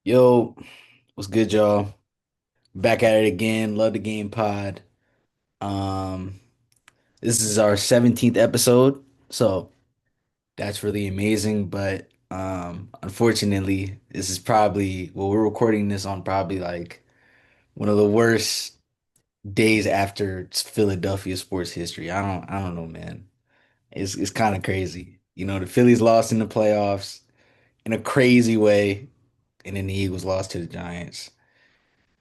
Yo, what's good, y'all? Back at it again. Love the game pod. Um, this is our 17th episode, so that's really amazing. But unfortunately, this is probably we're recording this on probably like one of the worst days after Philadelphia sports history. I don't know, man. It's kind of crazy. The Phillies lost in the playoffs in a crazy way, and then the Eagles lost to the Giants.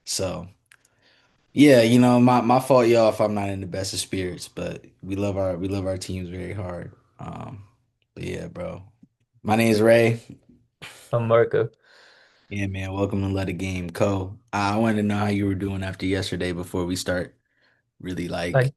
So. Yeah, my fault, y'all, if I'm not in the best of spirits, but we love our teams very hard. But yeah, bro. My name is Ray. I'm Marco. Yeah, man. Welcome to Let a Game Co. I wanted to know how you were doing after yesterday before we start really like. Like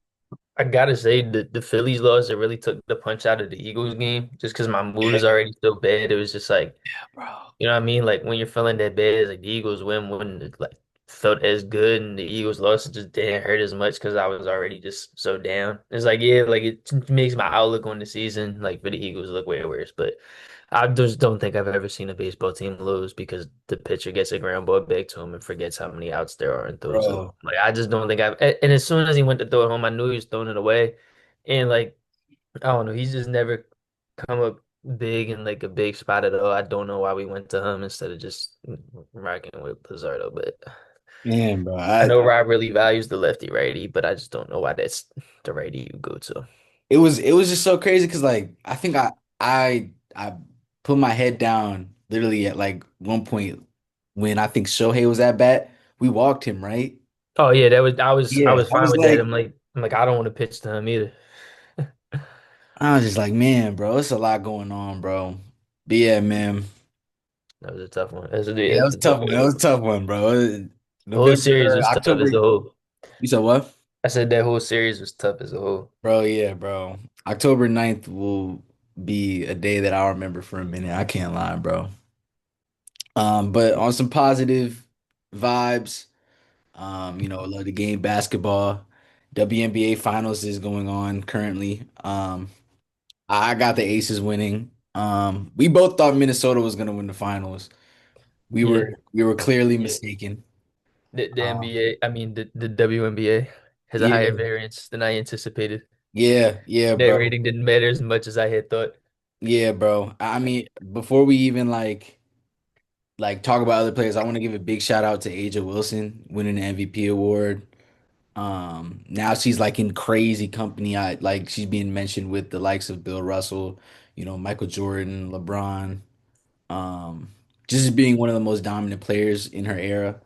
I gotta say the Phillies loss it really took the punch out of the Eagles game just because my mood Yeah, was already so bad. It was just like, bro. you know what I mean? Like when you're feeling that bad, it's like the Eagles win wouldn't it, like felt as good and the Eagles loss it just didn't hurt as much because I was already just so down. It's like yeah, like it makes my outlook on the season like for the Eagles look way worse. But I just don't think I've ever seen a baseball team lose because the pitcher gets a ground ball back to him and forgets how many outs there are and throws it. Bro. Like I just don't think and as soon as he went to throw it home, I knew he was throwing it away. And like I don't know, he's just never come up big in like a big spot at all. I don't know why we went to him instead of just rocking with Lizardo, but Man, bro. I know Rob really values the lefty righty, but I just don't know why that's the righty you go to. It was just so crazy because like I think I put my head down literally at like one point when I think Shohei was at bat. We walked him, right? Oh yeah, that was I Yeah, was I fine was with that. like, I'm like I don't want to pitch to him either. I was just like, man, bro, it's a lot going on, bro. But yeah, man. That was a tough one. That's Yeah, that the, was a tough one. That was a tough one, bro. the whole November, series was tough October. as a whole. You said what? I said that whole series was tough as a whole. Bro, yeah, bro. October 9th will be a day that I'll remember for a minute. I can't lie, bro. But on some positive vibes, I love the game basketball. WNBA Finals is going on currently. I got the Aces winning. We both thought Minnesota was gonna win the finals. We Yeah, were we were clearly yeah. mistaken. The Um, NBA, I mean the WNBA has a higher yeah, variance than I anticipated. yeah, That bro. rating didn't matter as much as I had thought. Yeah, bro. I mean, before we even like talk about other players, I want to give a big shout out to Aja Wilson winning the MVP award. Now she's like in crazy company. I like she's being mentioned with the likes of Bill Russell, Michael Jordan, LeBron. Um, just being one of the most dominant players in her era.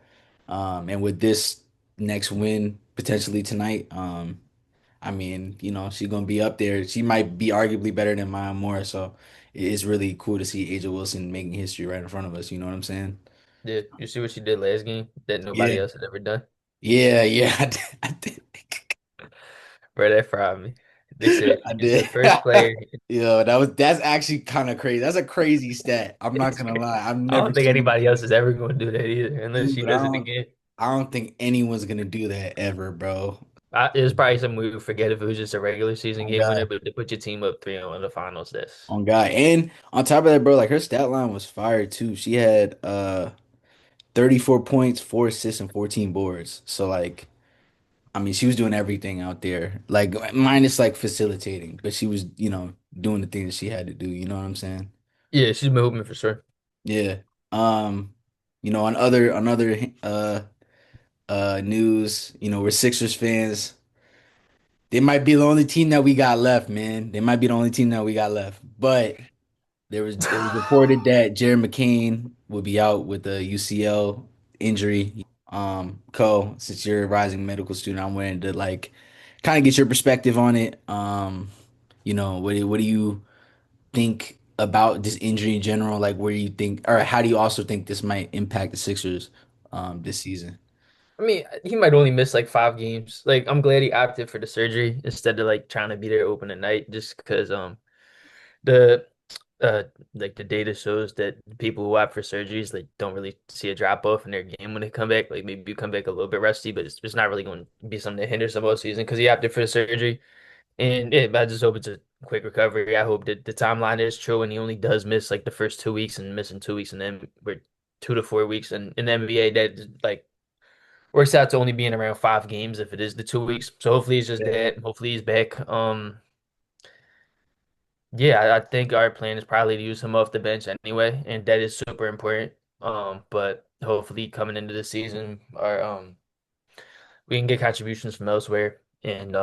And with this next win potentially tonight, I mean, she's gonna be up there. She might be arguably better than Maya Moore. So it's really cool to see Aja Wilson making history right in front of us. You know what I'm saying? Yeah, you see what she did last game that nobody Yeah. else had ever done. Yeah. I did. I did. Bro, that fried me. They said I it's the did. first player. That's actually kind of crazy. That's a crazy stat. I'm not It's gonna crazy. lie. I've I never don't think seen, anybody else is ever going to do that either, unless she dude. I does it don't. again. I don't think anyone's gonna do that ever, bro. It was probably something we would forget if it was just a regular season On game winner, God. but to put your team up 3-0 in the finals, that's On God. And on top of that, bro, like her stat line was fire too. She had 34 points, 4 assists, and 14 boards. So like, I mean, she was doing everything out there. Like minus like facilitating, but she was, doing the things that she had to do. You know what I'm saying? yeah, she's been hooping for sure. Yeah. Um, on other news, we're Sixers fans. They might be the only team that we got left, man. They might be the only team that we got left. But it was reported that Jared McCain will be out with a UCL injury. Since you're a rising medical student, I wanted to like kind of get your perspective on it. What do you think about this injury in general? Like, where do you think, or how do you also think this might impact the Sixers this season? I mean, he might only miss like 5 games. Like, I'm glad he opted for the surgery instead of like trying to be there open at night, just because the uh like the data shows that people who opt for surgeries like don't really see a drop off in their game when they come back. Like maybe you come back a little bit rusty, but it's not really going to be something that hinders them all season because he opted for the surgery. And yeah, I just hope it's a quick recovery. I hope that the timeline is true and he only does miss like the first 2 weeks and missing 2 weeks and then we're 2 to 4 weeks, and in the NBA that like works out to only being around 5 games if it is the 2 weeks. So hopefully it's just Yeah. that. Hopefully he's back. Yeah, I think our plan is probably to use him off the bench anyway, and that is super important. But hopefully coming into the season, our we can get contributions from elsewhere and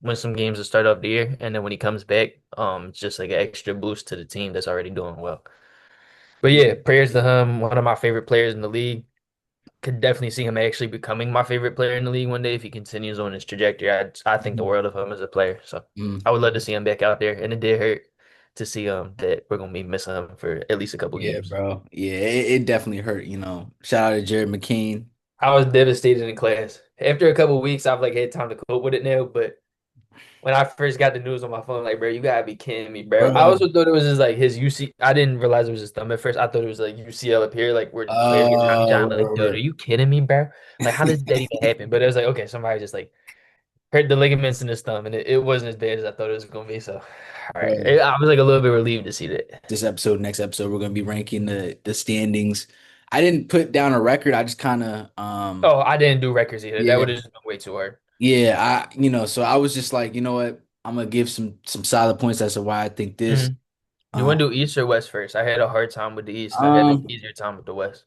win some games to start off the year, and then when he comes back, it's just like an extra boost to the team that's already doing well. But yeah, prayers to him, one of my favorite players in the league. Could definitely see him actually becoming my favorite player in the league one day if he continues on his trajectory. I think the Mhm. world of him as a player. So Mm. I would love to see him back out there. And it did hurt to see that we're gonna be missing him for at least a couple Yeah, games. bro. Yeah, it definitely hurt, you know. Shout out to Jared McCain. I was devastated in class. After a couple weeks, I've like had time to cope with it now. But when I first got the news on my phone, like, bro, you gotta be kidding me, bro. I Bro. also thought it was just like his UC. I didn't realize it was his thumb at first. I thought it was like UCL up here, like where the players get Tommy John. Like, dude, are Word. you kidding me, bro? Like, how does that even happen? But it was like, okay, somebody just like hurt the ligaments in his thumb, and it wasn't as bad as I thought it was gonna be. So, all right, Bro. I was like a little bit relieved to see that. This episode, next episode, we're gonna be ranking the standings. I didn't put down a record. I just kind of Oh, I didn't do records either. That yeah, would have just been way too hard. yeah, so I was just like, you know what? I'm gonna give some solid points as to why I think this. Hmm. You Um, want to do East or West first? I had a hard time with the East. I had an um, easier time with the West.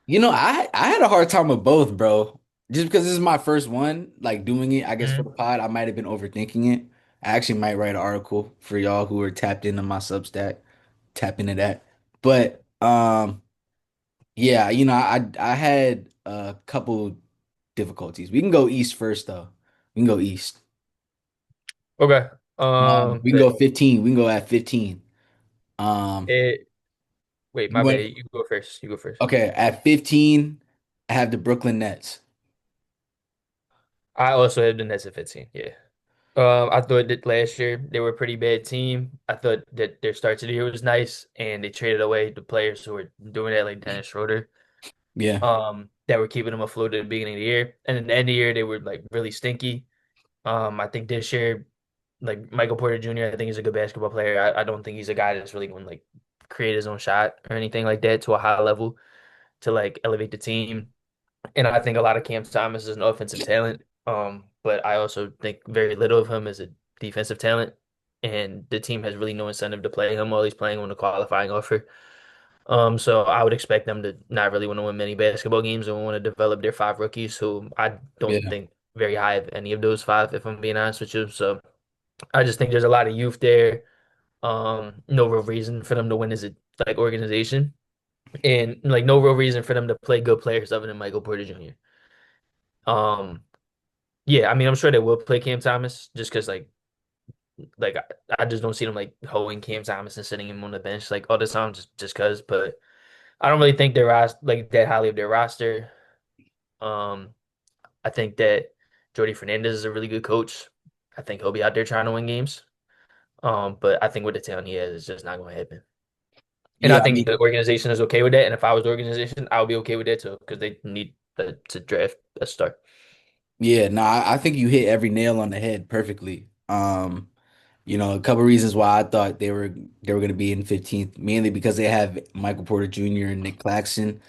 I had a hard time with both, bro. Just because this is my first one, like doing it, I guess for the Hmm. pod, I might have been overthinking it. I actually might write an article for y'all who are tapped into my Substack, tap into that. But yeah, I had a couple difficulties. We can go east first though. We can go east. Okay. We can go 15. We can go at 15. Um, It, wait, you my bad. want You go first. You go first. okay, at 15, I have the Brooklyn Nets. I also had the Nets at 15. Yeah. I thought that last year they were a pretty bad team. I thought that their start to the year was nice, and they traded away the players who were doing that, like Dennis Schroeder, Yeah, that were keeping them afloat at the beginning of the year. And at the end of the year, they were like really stinky. I think this year, like Michael Porter Jr., I think he's a good basketball player. I don't think he's a guy that's really going to like create his own shot or anything like that to a high level to like elevate the team. And I think a lot of Cam Thomas is an offensive talent. But I also think very little of him as a defensive talent. And the team has really no incentive to play him while he's playing on the qualifying offer. So I would expect them to not really want to win many basketball games and want to develop their 5 rookies, who I don't yeah, think very high of any of those 5, if I'm being honest with you. So I just think there's a lot of youth there. No real reason for them to win as a like organization, and like no real reason for them to play good players other than Michael Porter Jr. Um, yeah, I mean, I'm sure they will play Cam Thomas just because I just don't see them like holding Cam Thomas and sitting him on the bench like all the time just because. But I don't really think they're like that highly of their roster. Um, I think that Jordy Fernandez is a really good coach. I think he'll be out there trying to win games. But I think with the talent he has, it's just not going to happen. And I yeah. I think mean, the organization is okay with that. And if I was the organization, I would be okay with that too because they need to draft a star. yeah. No, I think you hit every nail on the head perfectly. A couple reasons why I thought they were going to be in 15th, mainly because they have Michael Porter Jr. and Nick Claxton.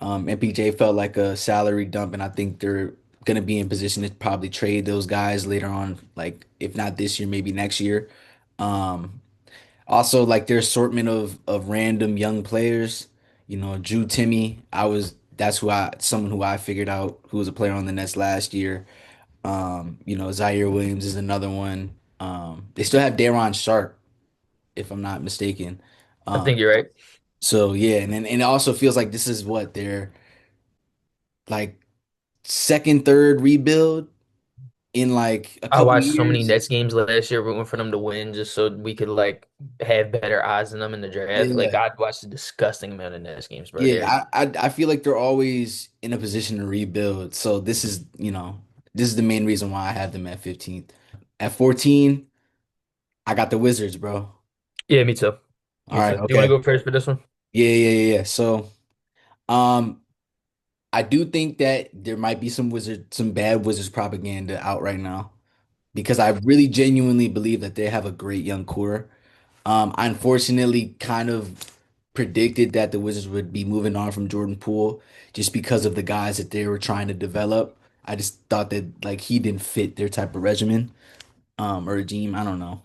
MPJ felt like a salary dump, and I think they're going to be in position to probably trade those guys later on, like if not this year, maybe next year. Um, Also, like their assortment of random young players, Drew Timmy, that's someone who I figured out who was a player on the Nets last year. Zaire Williams is another one. They still have Daron Sharp, if I'm not mistaken. I Um, think you're right. so yeah, and it also feels like this is what their like second, third rebuild in like a I couple watched so many years. Nets games last year rooting for them to win just so we could like have better odds than them in the draft. Like Yeah. I'd watched a disgusting amount of Nets games, bro. They're Yeah, I feel like they're always in a position to rebuild. So this is the main reason why I have them at 15th. At 14, I got the Wizards, bro. yeah, me too. All Me right, too. Do you want to okay. go first for this one? Yeah, yeah, yeah, yeah. So, um, I do think that there might be some bad Wizards propaganda out right now because I really genuinely believe that they have a great young core. I unfortunately kind of predicted that the Wizards would be moving on from Jordan Poole just because of the guys that they were trying to develop. I just thought that like he didn't fit their type of regimen, or regime. I don't know.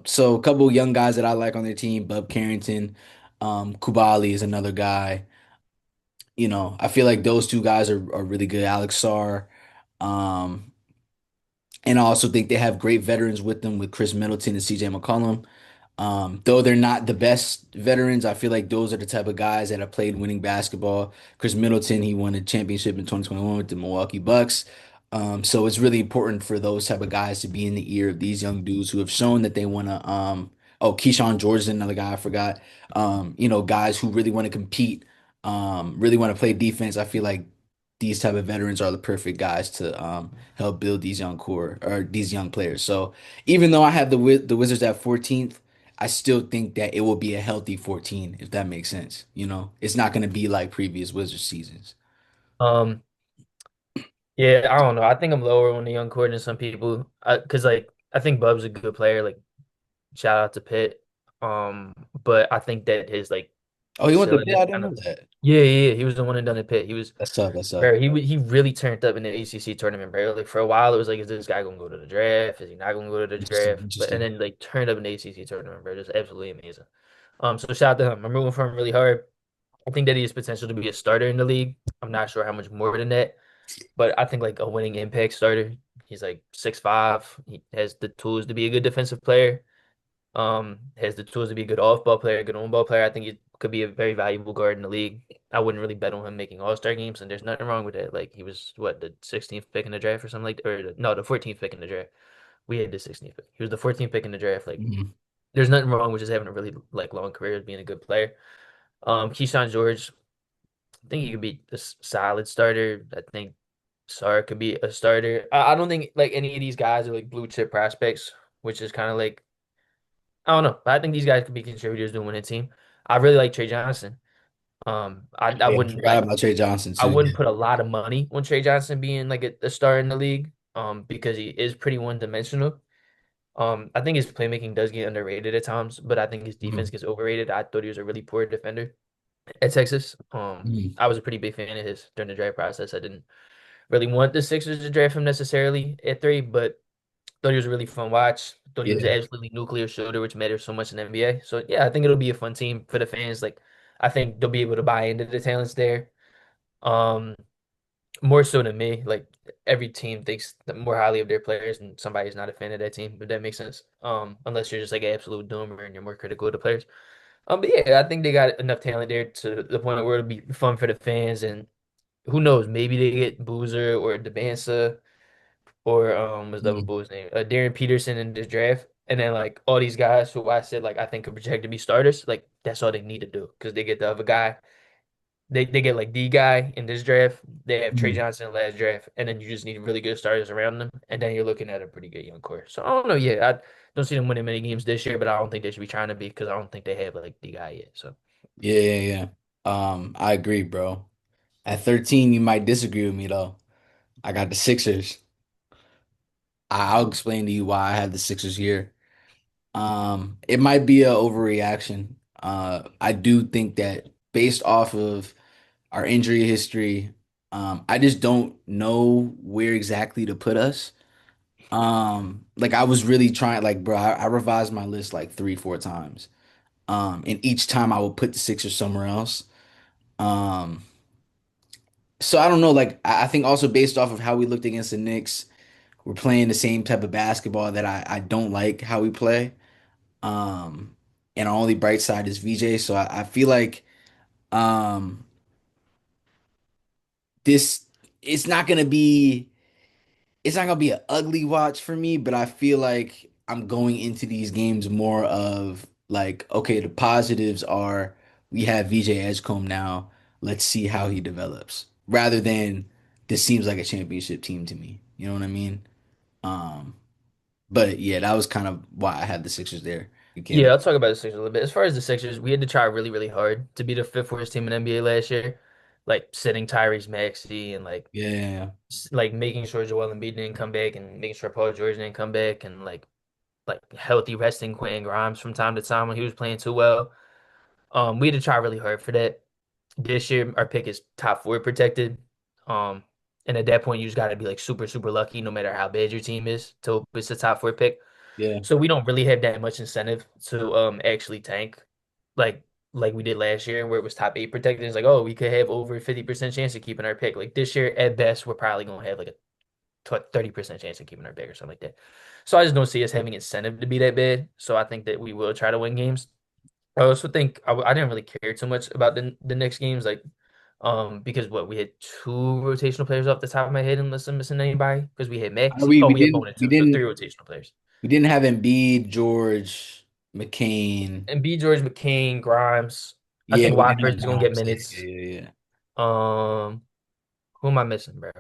So a couple young guys that I like on their team, Bub Carrington, Kubali is another guy. I feel like those two guys are really good. Alex Sarr. Um, and I also think they have great veterans with them with Chris Middleton and CJ McCollum. Though they're not the best veterans, I feel like those are the type of guys that have played winning basketball. Chris Middleton, he won a championship in 2021 with the Milwaukee Bucks. So it's really important for those type of guys to be in the ear of these young dudes who have shown that they want to. Keyshawn George is another guy I forgot. Guys who really want to compete, really want to play defense. I feel like these type of veterans are the perfect guys to help build these young core or these young players. So even though I have the Wizards at 14th, I still think that it will be a healthy 14, if that makes sense. It's not going to be like previous Wizards seasons. Um, yeah, I don't know. I think I'm lower on the young core than some people. Cause like I think Bub's a good player. Like shout out to Pitt. But I think that his like Oh, he went to ceiling Pitt? is I didn't kind know of that. yeah. He was the one and done at Pitt. He was That's tough. That's tough. bro. He really turned up in the ACC tournament, bro. Like for a while, it was like, is this guy gonna go to the draft? Is he not gonna go to the Interesting. draft? But and Interesting. then like turned up in the ACC tournament, bro. Just absolutely amazing. So shout out to him. I'm rooting for him really hard. I think that he has potential to be a starter in the league. I'm not sure how much more than that, but I think like a winning impact starter. He's like 6'5". He has the tools to be a good defensive player. Has the tools to be a good off-ball player, a good on-ball player. I think he could be a very valuable guard in the league. I wouldn't really bet on him making All-Star games, and there's nothing wrong with that. Like he was what the 16th pick in the draft or something like, no, the 14th pick in the draft. We had the 16th pick. He was the 14th pick in the draft. Like Mhm. there's nothing wrong with just having a really like long career as being a good player. Keyshawn George, I think he could be a solid starter. I think Sarr could be a starter. I don't think like any of these guys are like blue chip prospects, which is kind of like I don't know. But I think these guys could be contributors to a winning team. I really like Trey Johnson. I Yeah, I wouldn't forgot like about Trey Johnson I too. wouldn't put a lot of money on Trey Johnson being like a star in the league. Because he is pretty one dimensional. I think his playmaking does get underrated at times, but I think his defense Mhm. gets overrated. I thought he was a really poor defender at Texas. Mhm. I was a pretty big fan of his during the draft process. I didn't really want the Sixers to draft him necessarily at 3, but thought he was a really fun watch. Thought he was Yeah. an absolutely nuclear shooter, which matters so much in the NBA. So yeah, I think it'll be a fun team for the fans. Like I think they'll be able to buy into the talents there. Um, More so than me. Like every team thinks more highly of their players, and somebody's not a fan of that team, if that makes sense. Unless you're just like an absolute doomer and you're more critical of the players. But yeah, I think they got enough talent there to the point where it'll be fun for the fans, and who knows, maybe they get Boozer or Debansa or what's the other Mhm. boy's name? Darren Peterson in this draft. And then like all these guys who I said like I think could project to be starters, like that's all they need to do because they get the other guy. They get like the guy in this draft. They have Trey Mhm. Johnson last draft, and then you just need really good starters around them, and then you're looking at a pretty good young core. So I don't know. Yeah, I don't see them winning many games this year, but I don't think they should be trying to be because I don't think they have like the guy yet. So Yeah, yeah, yeah. I agree, bro. At 13, you might disagree with me though. I got the Sixers. I'll explain to you why I have the Sixers here. It might be a overreaction. I do think that based off of our injury history, I just don't know where exactly to put us. Like I was really trying, like, bro, I revised my list like 3, 4 times. And each time I would put the Sixers somewhere else. Um, so I don't know, like I think also based off of how we looked against the Knicks, we're playing the same type of basketball that I don't like how we play. Um, and our only bright side is VJ. So I feel like um this it's not gonna be it's not gonna be an ugly watch for me, but I feel like I'm going into these games more of like, okay, the positives are we have VJ Edgecombe now. Let's see how he develops. Rather than this seems like a championship team to me. You know what I mean? Um, but yeah, that was kind of why I had the Sixers there. You yeah, can I'll talk about the Sixers a little bit. As far as the Sixers, we had to try really, really hard to be the fifth worst team in NBA last year, like sitting Tyrese Maxey and like yeah. like making sure Joel Embiid didn't come back and making sure Paul George didn't come back and like like healthy resting Quentin Grimes from time to time when he was playing too well. We had to try really hard for that. This year, our pick is top four protected. Um, and at that point, you just got to be like super, super lucky, no matter how bad your team is, to hope it's a top four pick. Yeah. So we don't really have that much incentive to actually tank, like like we did last year, where it was top eight protected. It's like, oh, we could have over 50% chance of keeping our pick. Like this year, at best, we're probably gonna have like a 30% chance of keeping our pick or something like that. So I just don't see us having incentive to be that bad. So I think that we will try to win games. I also think I didn't really care too much about the next games, like because what we had two rotational players off the top of my head, unless I'm missing anybody, because we had Are Maxi. we Oh, we we had didn't Bowman we too, so three didn't rotational players. we didn't have Embiid, George, McCain. And B. George, McCain, Grimes. I Yeah, think we didn't have Watford's gonna get Grimes. Yeah, yeah, minutes. yeah, yeah. Um, who am I missing, bro?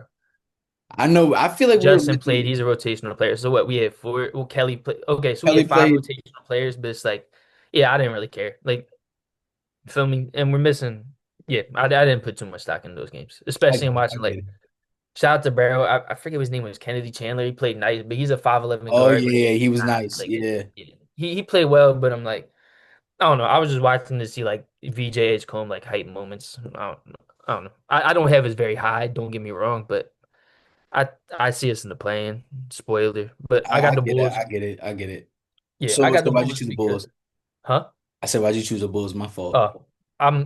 I know. I feel like we were Justin played. missing. He's a rotational player. So what we had four. Well, Kelly played. Okay, so we Kelly had five played. rotational players, but it's like, yeah, I didn't really care. Like, feel me? And we're missing. Yeah, I didn't put too much stock in those games, I especially get in it. I watching get like it. shout out to Barrow. I forget his name was Kennedy Chandler. He played nice, but he's a 5'11" Oh guard. yeah, Like, he was nah, nice. like Yeah, yeah. He played well, but I'm like, I don't know. I was just watching to see like VJ Edgecombe like hype moments. I don't know. I don't have his very high. Don't get me wrong, but I I see us in the play-in. Spoiler, but I I got the get it. Bulls. I get it. I get it. Yeah, I So got the why'd you Bulls choose the because Bulls? huh? I said why'd you choose the Bulls? My fault. Oh,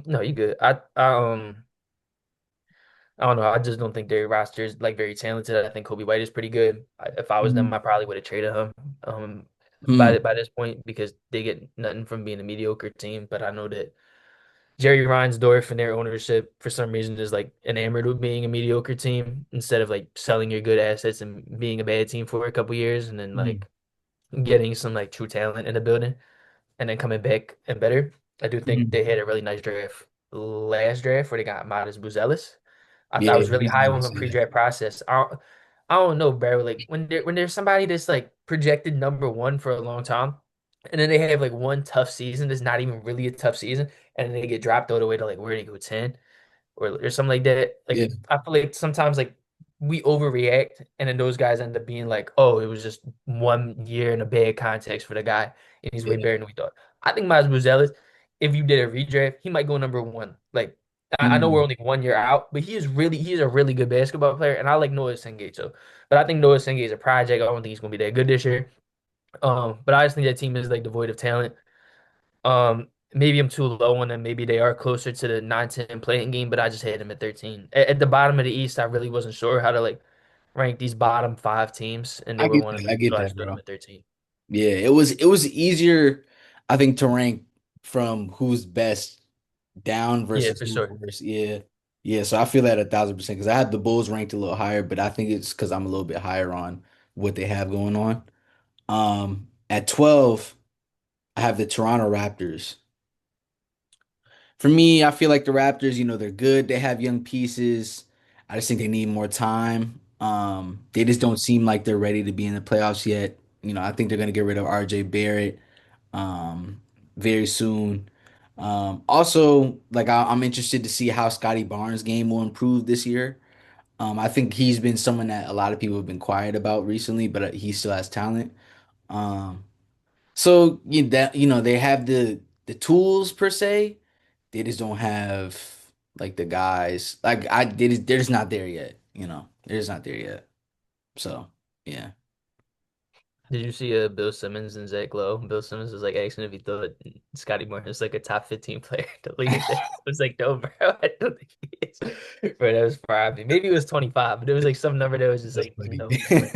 no, you good. I don't know. I just don't think their roster is like very talented. I think Kobe White is pretty good. If I was them, Mm. I probably would have traded him Hmm. by this point because they get nothing from being a mediocre team. But I know that Jerry Reinsdorf and their ownership for some reason is like enamored with being a mediocre team instead of like selling your good assets and being a bad team for a couple years and then Hmm. like getting some like true talent in the building and then coming back and better. I do think Hmm. they had a really nice draft last draft where they got Matas Buzelis. I Yeah, was really he's high on nice. him Yeah, pre-draft process. I don't know, bro. Like when there's somebody that's like projected number one for a long time, and then they have like one tough season that's not even really a tough season, and then they get dropped all the way to like where they go 10 or something like that. yeah, Like I feel like sometimes like we overreact, and then those guys end up being like, oh, it was just 1 year in a bad context for the guy, and he's way yeah. better than we thought. I think Miles Buzelis, if you did a redraft, he might go number one. Like I know we're Mm. only 1 year out, but he's a really good basketball player, and I like Noah Sengate too. But I think Noah Sengate is a project. I don't think he's gonna be that good this year. But I just think that team is like devoid of talent. Maybe I'm too low on them. Maybe they are closer to the 9-10 playing game, but I just had them at 13. At the bottom of the East, I really wasn't sure how to like rank these bottom five teams, and they I were get one of that. them, I get so I that, stood them bro. at 13. Yeah, it was easier, I think, to rank from who's best down Yeah, versus for who's sure. worse. Yeah. Yeah. So I feel that 1,000% because I had the Bulls ranked a little higher, but I think it's because I'm a little bit higher on what they have going on. At 12, I have the Toronto Raptors. For me, I feel like the Raptors, they're good. They have young pieces. I just think they need more time. They just don't seem like they're ready to be in the playoffs yet. I think they're gonna get rid of RJ Barrett um very soon. Also, like I'm interested to see how Scotty Barnes' game will improve this year. I think he's been someone that a lot of people have been quiet about recently, but he still has talent. Um, so they have the tools per se. They just don't have like the guys. Like they're just not there yet. They're just not there yet. So yeah, Did you see Bill Simmons and Zach Lowe? Bill Simmons was like asking if he thought Scotty Moore was like a top 15 player to lead it. I was like, no, bro, I don't think he is. Bro, that was private. Maybe it was 25, but it was like some number that was just that's like, funny. no, bro.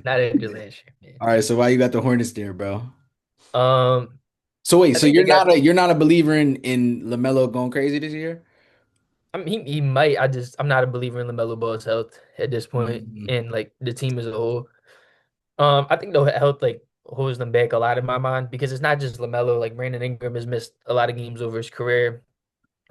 Not after last year, All right, so why you got the Hornets there, bro? man. So wait, I so think they you're got. not a believer in LaMelo going crazy this year? I mean, he might. I'm not a believer in LaMelo Ball's health at this point, Mhm. and like the team as a whole. I think the health like holds them back a lot in my mind because it's not just LaMelo. Like Brandon Ingram has missed a lot of games over his career.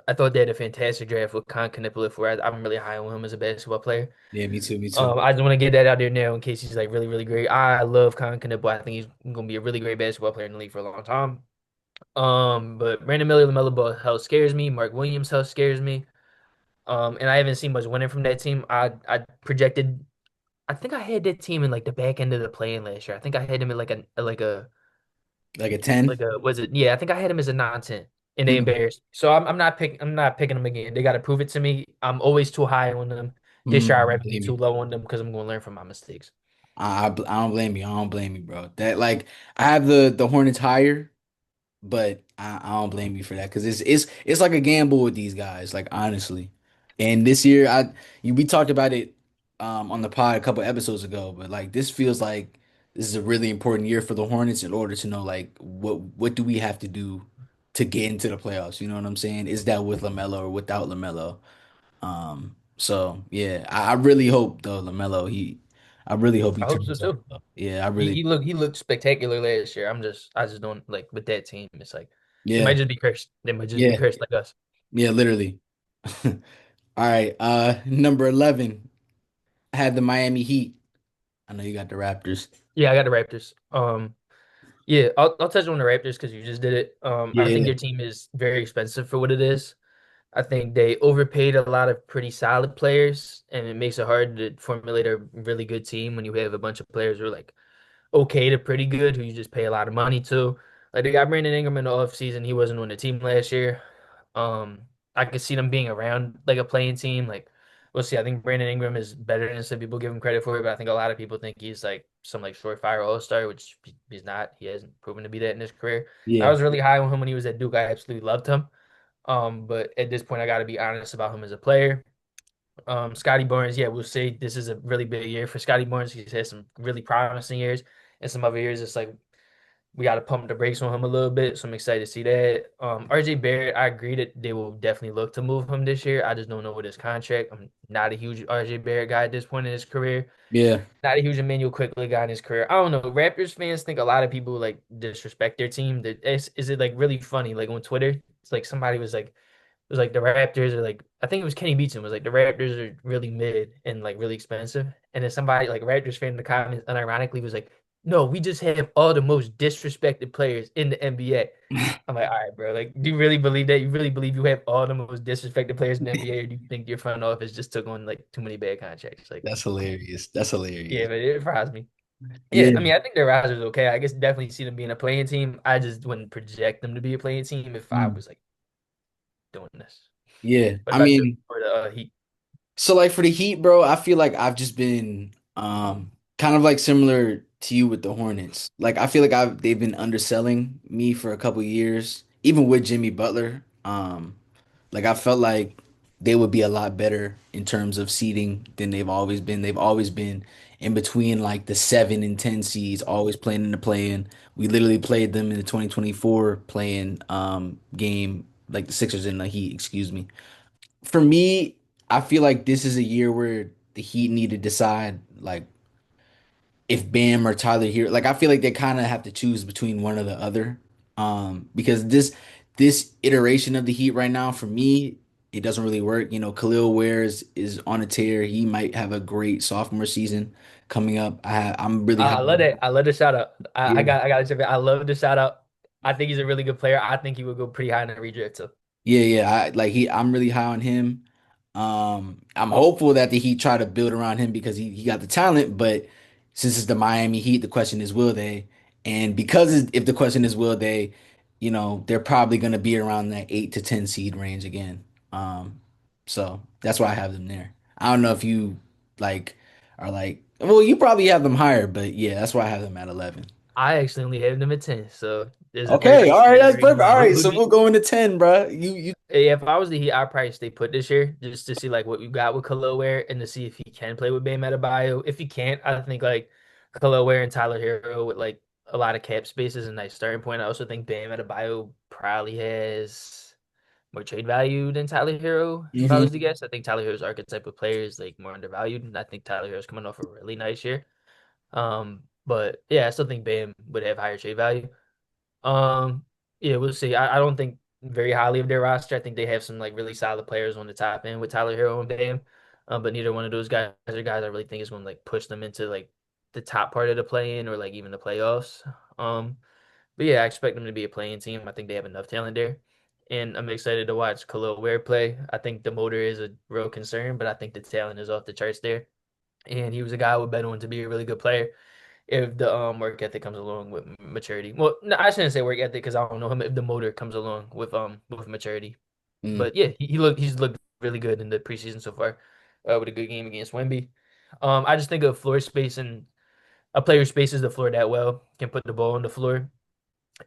I thought they had a fantastic draft with Con Knipple, where I'm really high on him as a basketball player. Yeah, me too, me too. I just want to get that out there now in case he's like really, really great. I love Con Knipple. I think he's gonna be a really great basketball player in the league for a long time. But Brandon Miller, LaMelo Ball health scares me. Mark Williams health scares me. And I haven't seen much winning from that team. I projected. I think I had that team in like the back end of the play-in last year. I think I had him in like a Like a 10? Like a was it? Yeah, I think I had him as a 9-10, and they Mm, embarrassed me. So I'm not picking them again. They got to prove it to me. I'm always too high on them. This year I rather be believe too me. low on them because I'm going to learn from my mistakes. I don't blame you. I don't blame you, bro. That like I have the Hornets higher, but I don't blame you for that because it's like a gamble with these guys, like honestly. And this year, we talked about it on the pod a couple episodes ago, but like this feels like this is a really important year for the Hornets in order to know like what do we have to do to get into the playoffs? You know what I'm saying? Is that with LaMelo or without LaMelo? So yeah, I really hope though LaMelo I really hope he I hope so turns up too. though. Yeah, I really He looked spectacular last year. I just don't like with that team. It's like they might yeah just be cursed. They might just be yeah cursed like us. yeah literally. All right, number 11. I had the Miami Heat. I know you got the Raptors. Yeah, I got the Raptors. Yeah, I'll touch on the Raptors because you just did it. I think Yeah, their team is very expensive for what it is. I think they overpaid a lot of pretty solid players, and it makes it hard to formulate a really good team when you have a bunch of players who are like okay to pretty good, who you just pay a lot of money to. Like they got Brandon Ingram in the offseason. He wasn't on the team last year. I could see them being around like a playing team. Like we'll see. I think Brandon Ingram is better than some people give him credit for, but I think a lot of people think he's like some like surefire all-star, which he's not. He hasn't proven to be that in his career. I yeah, was really high on him when he was at Duke. I absolutely loved him. But at this point, I got to be honest about him as a player. Scotty Barnes, yeah, we'll say this is a really big year for Scotty Barnes. He's had some really promising years, and some other years it's like we got to pump the brakes on him a little bit. So I'm excited to see that. RJ Barrett, I agree that they will definitely look to move him this year. I just don't know with his contract. I'm not a huge RJ Barrett guy at this point in his career. yeah. Not a huge Emmanuel Quickly guy in his career. I don't know. Raptors fans think a lot of people like disrespect their team. That is it like really funny? Like on Twitter, it's like somebody was like it was like the Raptors are like I think it was Kenny Beaton was like the Raptors are really mid and like really expensive. And then somebody like Raptors fan in the comments unironically was like, no, we just have all the most disrespected players in the NBA. I'm like, all right, bro. Like, do you really believe that? You really believe you have all the most disrespected players in the NBA, or do you think your front office just took on like too many bad contracts? Like, That's hilarious. That's yeah, hilarious. but it surprised me. Yeah, I Yeah. mean, I think their roster's okay. I guess definitely see them being a playing team. I just wouldn't project them to be a playing team if I Mm. was like doing this. Yeah. What I about you mean, for the Heat? so like for the Heat, bro, I feel like I've just been kind of like similar to you with the Hornets. Like I feel like they've been underselling me for a couple years, even with Jimmy Butler. Like I felt like they would be a lot better in terms of seeding than they've always been. They've always been in between like the 7 and 10 seeds, always playing in the play-in. We literally played them in the 2024 playing game, like the Sixers and the Heat, excuse me. For me, I feel like this is a year where the Heat need to decide like if Bam or Tyler here, like I feel like they kind of have to choose between one or the other. Because this iteration of the Heat right now, for me, it doesn't really work. You know, Khalil Ware is on a tear. He might have a great sophomore season coming up. I'm really high. I love that. I love the shout out. Yeah. I got to say, I love the shout out. I think he's a really good player. I think he would go pretty high in the redraft too. Yeah, yeah. I'm really high on him. I'm hopeful that the Heat try to build around him because he got the talent, but since it's the Miami Heat, the question is will they? And because if the question is will they, they're probably gonna be around that 8 to 10 seed range again. So that's why I have them there. I don't know if you like are like, well, you probably have them higher, but yeah, that's why I have them at 11. I actually only have them at 10, so Okay, all right, there's a that's reason perfect. why. All right, so we'll go into 10, bro. You If I was the Heat, I'd probably stay put this year just to see like what we got with Khalil Ware and to see if he can play with Bam Adebayo. If he can't, I think like Khalil Ware and Tyler Hero with like a lot of cap space is a nice starting point. I also think Bam Adebayo probably has more trade value than Tyler Hero, if I was to hmm guess. I think Tyler Hero's archetype of player is like more undervalued, and I think Tyler Hero's coming off a really nice year. But yeah, I still think Bam would have higher trade value. Um, yeah, we'll see. I don't think very highly of their roster. I think they have some like really solid players on the top end with Tyler Hero and Bam. But neither one of those guys are guys I really think is going to like push them into like the top part of the play-in or like even the playoffs. Um, but yeah, I expect them to be a playing team. I think they have enough talent there. And I'm excited to watch Khalil Ware play. I think the motor is a real concern, but I think the talent is off the charts there. And he was a guy I would bet on to be a really good player. if the work ethic comes along with maturity. Well, no, I shouldn't say work ethic because I don't know him if the motor comes along with maturity. Mm. But yeah, he's looked really good in the preseason so far, with a good game against Wemby. I just think of floor space and a player spaces the floor that well, can put the ball on the floor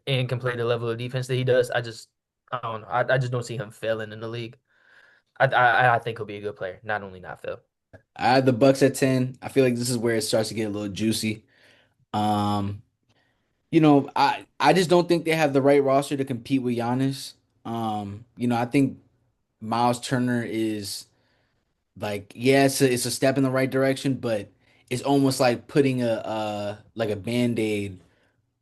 and can play the level of defense that he does. I don't know. I just don't see him failing in the league. I think he'll be a good player, not only not fail. I had the Bucks at 10. I feel like this is where it starts to get a little juicy. Um, I just don't think they have the right roster to compete with Giannis. I think Miles Turner is like, yeah, it's a step in the right direction, but it's almost like putting a band-aid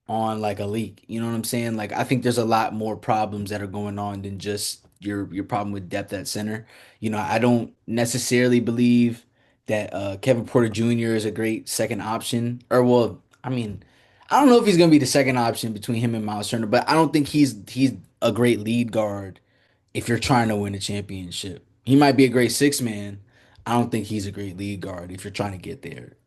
on like a leak. You know what I'm saying? Like I think there's a lot more problems that are going on than just your problem with depth at center. I don't necessarily believe that Kevin Porter Jr. is a great second option. Or well, I mean, I don't know if he's gonna be the second option between him and Miles Turner, but I don't think he's a great lead guard if you're trying to win a championship. He might be a great six man. I don't think he's a great lead guard if you're trying to get there.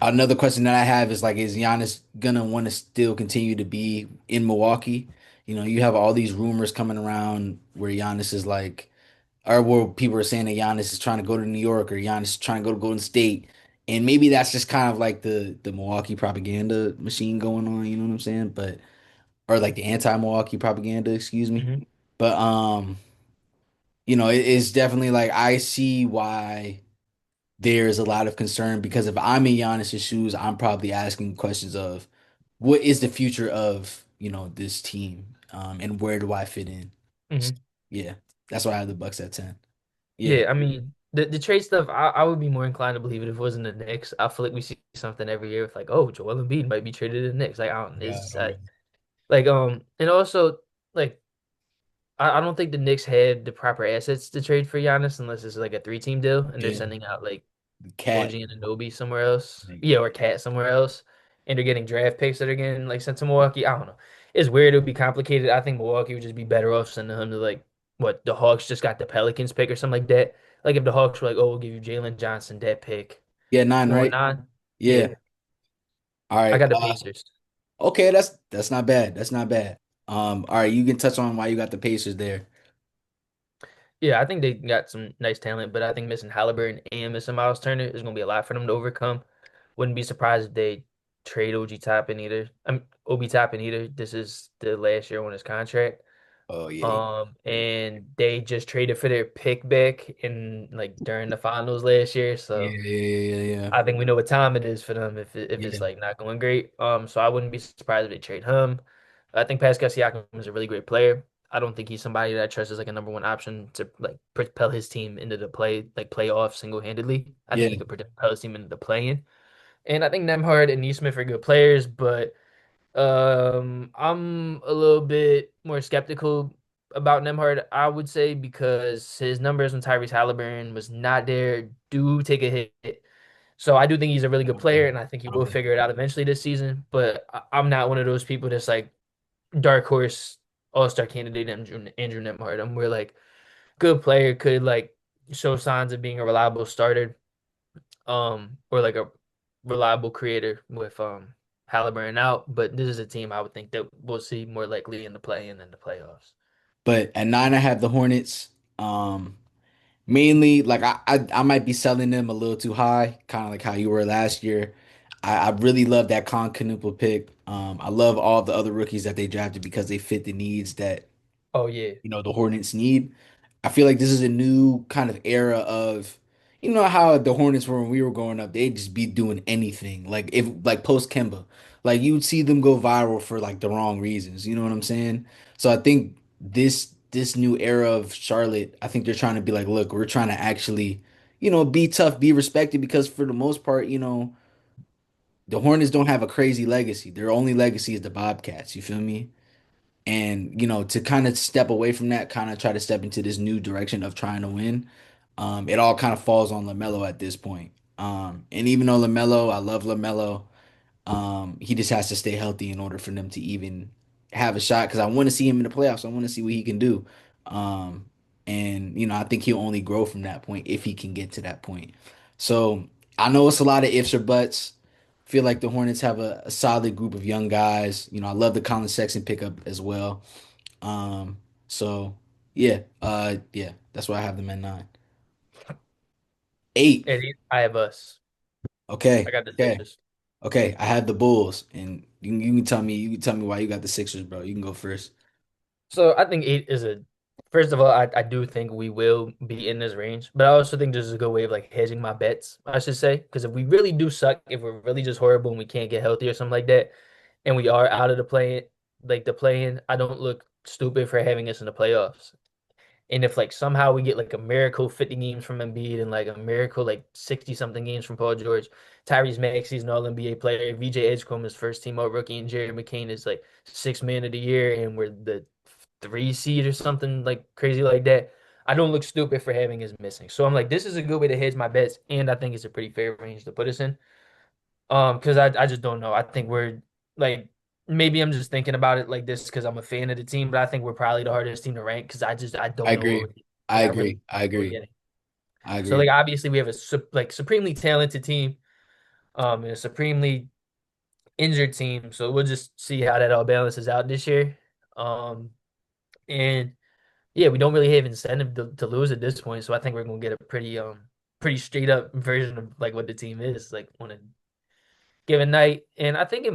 Another question that I have is like, is Giannis gonna want to still continue to be in Milwaukee? You have all these rumors coming around where Giannis is like, or where people are saying that Giannis is trying to go to New York or Giannis is trying to go to Golden State. And maybe that's just kind of like the Milwaukee propaganda machine going on, you know what I'm saying? But or like the anti-Milwaukee propaganda, excuse me. Hmm. But it's definitely like I see why there's a lot of concern because if I'm in Giannis's shoes, I'm probably asking questions of what is the future of, this team, and where do I fit in? Hmm. Yeah, that's why I have the Bucks at 10. Yeah, Yeah, I mean the trade stuff. I would be more inclined to believe it if it wasn't the Knicks. I feel like we see something every year with like, oh, Joel Embiid might be traded to the Knicks. Like, I don't yeah, is okay. like and also like I don't think the Knicks had the proper assets to trade for Giannis unless it's like a three-team deal and they're Yeah, sending out like the OG cat. and Anunoby somewhere else. Like, Yeah, or Cat somewhere else. And they're getting draft picks that are getting like sent to Milwaukee. I don't know. It's weird. It would be complicated. I think Milwaukee would just be better off sending him to like what the Hawks just got the Pelicans pick or something like that. Like if the Hawks were like, oh, we'll give you Jalen Johnson that pick yeah, nine, or right? nine. Yeah, Yeah. All I right. got the Pacers. Okay, that's not bad. That's not bad. All right, you can touch on why you got the Pacers there. Yeah, I think they got some nice talent, but I think missing Halliburton and missing Miles Turner is going to be a lot for them to overcome. Wouldn't be surprised if they trade OG Toppin either. Obi Toppin either. This is the last year on his contract. Oh yeah. Yeah. And they just traded for their pick back in like during the finals last year. Yeah, So yeah, yeah, yeah, I think we know what time it is for them if yeah. it's Yeah. like not going great. So I wouldn't be surprised if they trade him. I think Pascal Siakam is a really great player. I don't think he's somebody that I trust as like a number one option to like propel his team into the playoff single handedly. I think he Yeah. could propel his team into the play-in. And I think Nemhard and Neesmith are good players, but I'm a little bit more skeptical about Nemhard, I would say, because his numbers when Tyrese Halliburton was not there do take a hit. So I do think he's a really good Okay. player, and I think he will Okay. figure it out eventually this season. But I'm not one of those people that's like dark horse all-star candidate Andrew Nemhard. I'm more like good player could like show signs of being a reliable starter, or like a reliable creator with Halliburton out. But this is a team I would think that we'll see more likely in the play-in than the playoffs. But at 9, I have the Hornets. Mainly, like I might be selling them a little too high, kind of like how you were last year. I really love that Con Canupa pick. I love all the other rookies that they drafted because they fit the needs that Oh yeah. the Hornets need. I feel like this is a new kind of era of, how the Hornets were when we were growing up. They'd just be doing anything. Like if like post Kemba, like you'd see them go viral for like the wrong reasons. You know what I'm saying? So I think this new era of Charlotte, I think they're trying to be like, look, we're trying to actually, be tough, be respected because for the most part, the Hornets don't have a crazy legacy. Their only legacy is the Bobcats. You feel me? And to kind of step away from that, kind of try to step into this new direction of trying to win. It all kind of falls on LaMelo at this point. And even though LaMelo, I love LaMelo, he just has to stay healthy in order for them to even have a shot. Because I want to see him in the playoffs. I want to see what he can do. Um, and I think he'll only grow from that point if he can get to that point. So I know it's a lot of ifs or buts. feel like the Hornets have a solid group of young guys. I love the Colin Sexton pickup as well. Um, so yeah, that's why I have them at 9. 8. And I have us. I Okay, got the okay, Sixers. okay. I have the Bulls, and you can tell me why you got the Sixers, bro. You can go first. So I think 8 is a first of all, I do think we will be in this range, but I also think this is a good way of like hedging my bets, I should say. Because if we really do suck, if we're really just horrible and we can't get healthy or something like that, and we are out of the play in, I don't look stupid for having us in the playoffs. And if like somehow we get like a miracle 50 games from Embiid and like a miracle like 60 something games from Paul George, Tyrese Maxey's an all NBA player, VJ Edgecombe is first team all rookie, and Jared McCain is like sixth man of the year, and we're the 3 seed or something like crazy like that. I don't look stupid for having us missing. So I'm like, this is a good way to hedge my bets, and I think it's a pretty fair range to put us in. Because I just don't know. I think we're like maybe I'm just thinking about it like this because I'm a fan of the team, but I think we're probably the hardest team to rank because I I don't know what agree. I like I really agree. I don't know what we're agree. getting. I So like agree. obviously we have a like supremely talented team, and a supremely injured team. So we'll just see how that all balances out this year. And yeah, we don't really have incentive to lose at this point. So I think we're gonna get a pretty straight up version of like what the team is like on a given night. And I think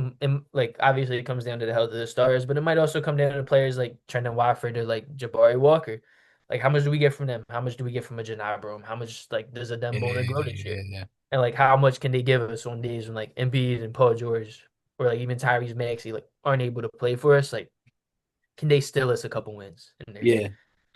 like obviously it comes down to the health of the stars, but it might also come down to players like Trendon Watford or like Jabari Walker. Like how much do we get from them? How much do we get from a Janai Broom? How much like does a Dembona grow this year? Yeah. And like how much can they give us on days when like Embiid and Paul George or like even Tyrese Maxey like aren't able to play for us? Like can they steal us a couple wins in there? Yeah.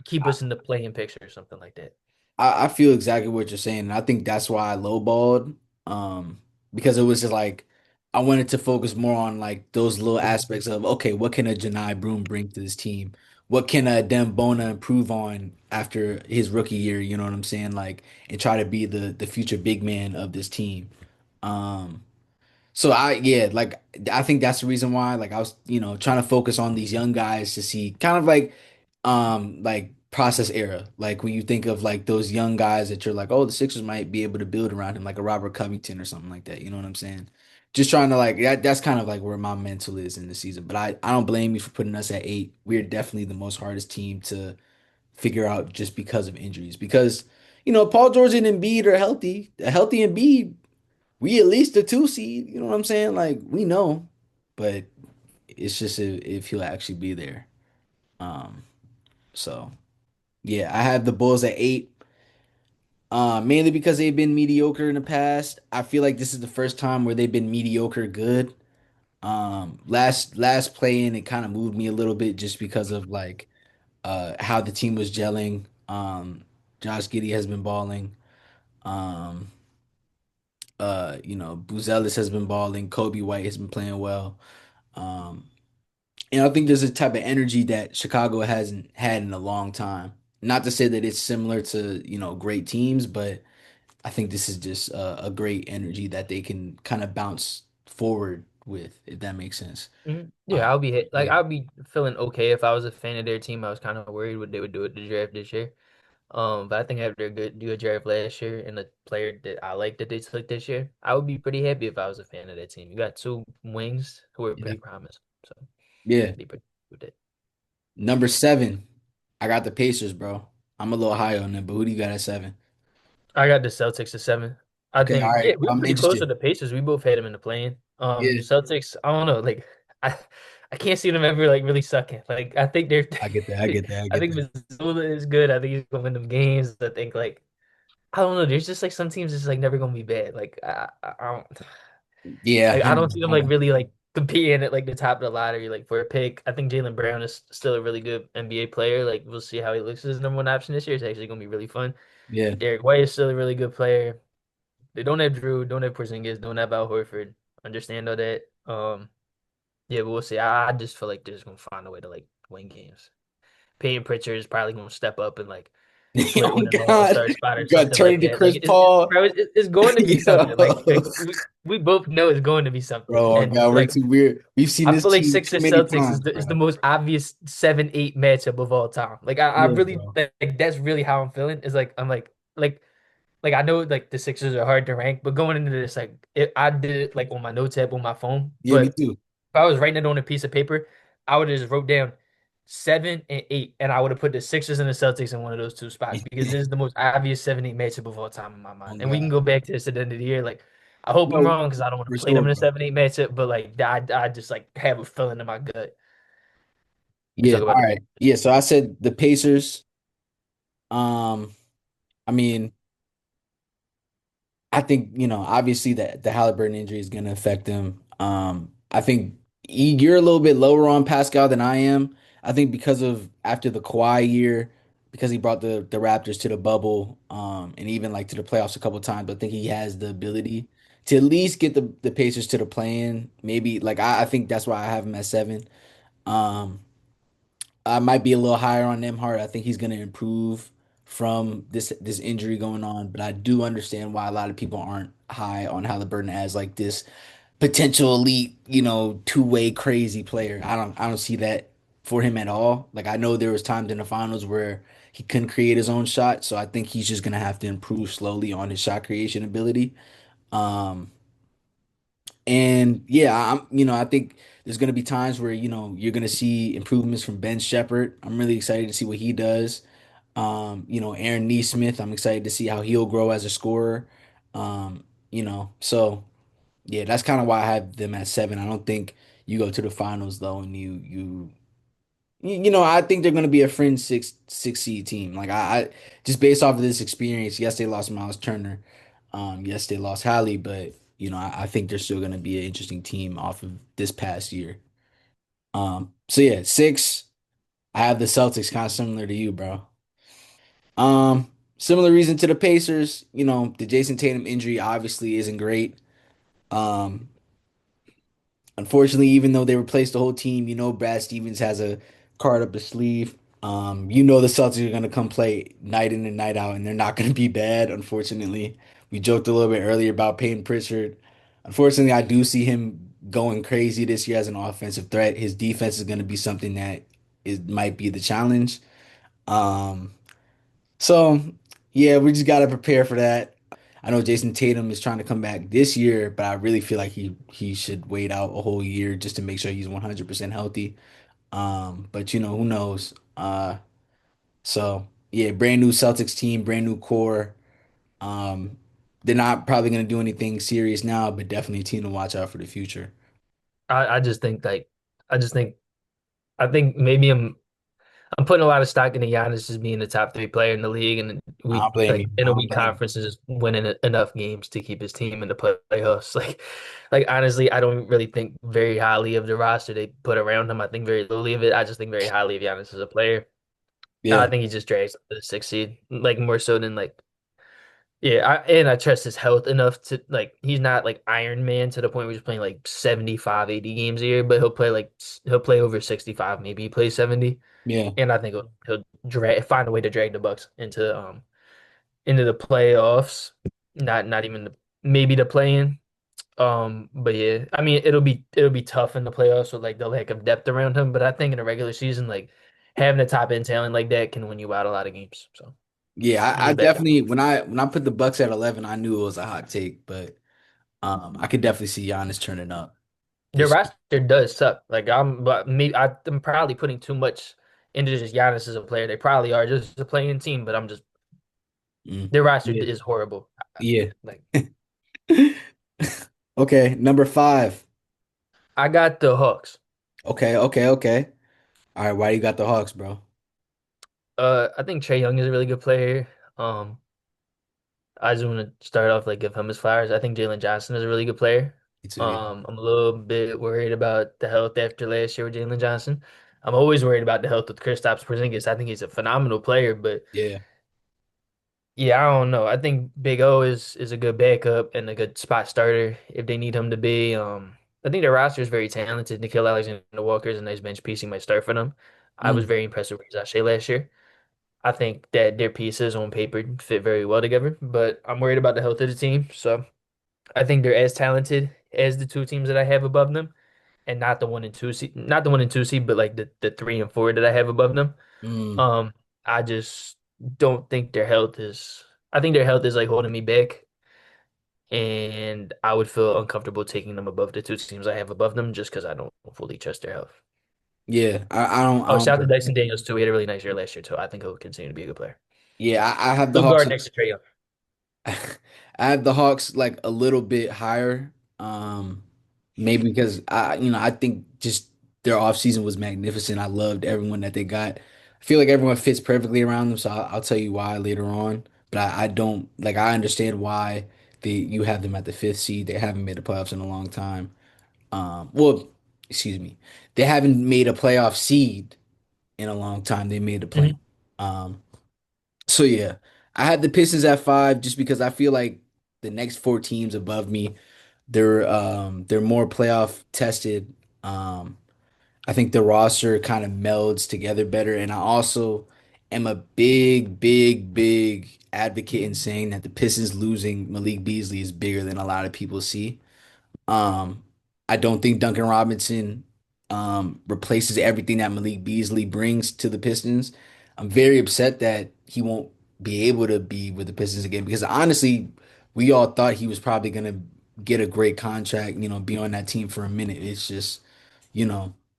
Keep us in the playing picture or something like that. I feel exactly what you're saying. And I think that's why I lowballed. Um, because it was just like I wanted to focus more on like those little aspects of okay, what can a Janai Broom bring to this team? What can a Dembona improve on after his rookie year? You know what I'm saying? Like, and try to be the future big man of this team. Um, So like I think that's the reason why like I was, trying to focus on these young guys to see kind of like process era. Like when you think of like those young guys that you're like, oh, the Sixers might be able to build around him, like a Robert Covington or something like that. You know what I'm saying? Just trying to like that's kind of like where my mental is in the season. But I don't blame you for putting us at 8. We're definitely the most hardest team to figure out just because of injuries. Because, Paul George and Embiid are healthy. A healthy Embiid, we at least a 2 seed. You know what I'm saying? Like we know, but it's just if he'll actually be there. Um, so yeah, I have the Bulls at 8. Mainly because they've been mediocre in the past. I feel like this is the first time where they've been mediocre good. Last play in, it kind of moved me a little bit just because of like how the team was gelling. Josh Giddey has been balling. Um, Buzelis has been balling. Kobe White has been playing well. Um, And I think there's a type of energy that Chicago hasn't had in a long time. Not to say that it's similar to, great teams, but I think this is just a great energy that they can kind of bounce forward with, if that makes sense. Yeah, like Yeah. I'll be feeling okay if I was a fan of their team. I was kind of worried what they would do at the draft this year. But I think after a good draft last year and the player that I like that they took this year, I would be pretty happy if I was a fan of that team. You got two wings who are Yeah. pretty promising, so Yeah. be pretty good with it. Number 7, I got the Pacers, bro. I'm a little high on them, but who do you got at 7? I got the Celtics at 7. I Okay, all think yeah, right. we were I'm pretty close interested. with the Pacers. We both had them in the play-in. Yeah, Celtics. I don't know. Like I, I can't see them ever like really sucking. Like I think they're. I get that. I get that. I I get think that. Missoula is good. I think he's gonna win them games. I think like I don't know. There's just like some teams just like never gonna be bad. Like I don't. Yeah, Like I don't see them I like know. really like competing at like the top of the lottery like for a pick. I think Jaylen Brown is still a really good NBA player. Like we'll see how he looks as his number one option this year. It's actually gonna be really fun. Yeah. Derek White is still a really good player. They don't have Drew, don't have Porzingis, don't have Al Horford. Understand all that. Yeah, but we'll see. I just feel like they're just gonna find a way to like win games. Peyton Pritchard is probably gonna step up and like split Oh with an God, all-star spot or you got something turned like into that. Like Chris Paul. bro, it's going to be something. Like Yo. we both know it's going to be something. Bro, And God, we're like too weird. We've seen I this feel like team too Sixers many Celtics is times, the bro. most obvious 7-8 matchup of all time. Like I Yeah, really bro. like that's really how I'm feeling. Is like I'm like like I know like the Sixers are hard to rank, but going into this, I did it like on my notes app on my phone. Yeah, me But too. if I was writing it on a piece of paper, I would have just wrote down 7 and 8, and I would have put the Sixers and the Celtics in one of those two spots because this is the most obvious 7-8 matchup of all time in my mind. Oh And we can God. go back to this at the end of the year. Like I hope I'm No, wrong because I don't want for to play sure, them in a bro. 7-8 matchup, but like I just like have a feeling in my gut. We Yeah, talk about all the right. Yeah, so I said the Pacers. Um, I mean, I think, obviously that the Halliburton injury is going to affect him. I think you're a little bit lower on Pascal than I am. I think because of after the Kawhi year, because he brought the Raptors to the bubble, and even like to the playoffs a couple times, I think he has the ability to at least get the Pacers to the play-in. Maybe like I think that's why I have him at 7. Um, I might be a little higher on Nemhart. I think he's going to improve from this injury going on, but I do understand why a lot of people aren't high on Halliburton as like this potential elite, two-way crazy player. I don't see that for him at all. Like I know there was times in the finals where he couldn't create his own shot, so I think he's just gonna have to improve slowly on his shot creation ability. Um, and yeah, I think there's gonna be times where, you're gonna see improvements from Ben Shepherd. I'm really excited to see what he does. Aaron Neesmith, I'm excited to see how he'll grow as a scorer. So yeah, that's kind of why I have them at 7. I don't think you go to the finals though, and I think they're gonna be a fringe six seed team. Like I just based off of this experience, yes, they lost Miles Turner. Yes, they lost Hallie, but I think they're still gonna be an interesting team off of this past year. So yeah, 6. I have the Celtics kind of similar to you, bro. Similar reason to the Pacers. The Jason Tatum injury obviously isn't great. Um, Unfortunately, even though they replaced the whole team, Brad Stevens has a card up his sleeve. The Celtics are going to come play night in and night out, and they're not going to be bad, unfortunately. We joked a little bit earlier about Peyton Pritchard. Unfortunately, I do see him going crazy this year as an offensive threat. His defense is going to be something that might be the challenge. Um, so, yeah, we just got to prepare for that. I know Jason Tatum is trying to come back this year, but I really feel like he should wait out a whole year just to make sure he's 100% healthy. But who knows? So yeah, brand new Celtics team, brand new core. Um, they're not probably gonna do anything serious now, but definitely a team to watch out for the future. I just think like I just think I think maybe I'm putting a lot of stock into Giannis just being the top three player in the league, and I we don't blame like you. in I a don't weak blame conference is winning enough games to keep his team in the playoffs. Like honestly, I don't really think very highly of the roster they put around him. I think very lowly of it. I just think very highly of Giannis as a player. you. I Yeah, think he just drags the 6 seed, like more so than like yeah. And I trust his health enough to like he's not like Iron Man to the point where he's playing like 75, 80 games a year, but he'll play over 65, maybe he plays 70. yeah, And I think he'll find a way to drag the Bucks into the playoffs. Not even maybe the play-in. But yeah, I mean it'll be tough in the playoffs with like the lack of depth around him. But I think in the regular season, like having a top end talent like that can win you out a lot of games. So yeah. I'm I just backing. definitely when I put the Bucks at 11, I knew it was a hot take, but I could definitely see Giannis turning up Their this. roster does suck. Like I'm probably putting too much into just Giannis as a player. They probably are just a playing team, but I'm just Mm. their roster Yeah, is horrible. yeah. Like Okay, number 5. I got the Hawks. Okay, okay, okay. All right, why you got the Hawks, bro? I think Trey Young is a really good player. Um, I just want to start off like give him his flowers. I think Jalen Johnson is a really good player. Me too. Yeah. I'm a little bit worried about the health after last year with Jalen Johnson. I'm always worried about the health with Kristaps Porzingis. I think he's a phenomenal player, but Yeah. yeah, I don't know. I think Big O is a good backup and a good spot starter if they need him to be. I think their roster is very talented. Nickeil Alexander-Walker is a nice bench piece. He might start for them. I was Mm, very impressed with Zache last year. I think that their pieces on paper fit very well together, but I'm worried about the health of the team. So I think they're as talented as the two teams that I have above them, and not the 1 and 2 seed, not the 1 and 2 seed, but like the 3 and 4 that I have above them. mm, Um, I just don't think their health is. I think their health is like holding me back, and I would feel uncomfortable taking them above the two teams I have above them just because I don't fully trust their health. Yeah, I Oh, don't. shout out to Dyson Daniels too. He had a really nice year last year too. I think he'll continue to be a good player. Yeah, I have the Good Hawks. guard next to Trey Young. I have the Hawks like a little bit higher. Maybe because I think just their offseason was magnificent. I loved everyone that they got. I feel like everyone fits perfectly around them, so I'll tell you why later on. But I don't like I understand why you have them at the fifth seed. They haven't made the playoffs in a long time. Well, excuse me. They haven't made a playoff seed in a long time. They made the play. Mhm. Um, so yeah, I had the Pistons at five just because I feel like the next four teams above me, they're more playoff tested. Um, I think the roster kind of melds together better, and I also am a big advocate in saying that the Pistons losing Malik Beasley is bigger than a lot of people see. Um, I don't think Duncan Robinson replaces everything that Malik Beasley brings to the Pistons. I'm very upset that he won't be able to be with the Pistons again because honestly, we all thought he was probably gonna get a great contract, be on that team for a minute. It's just,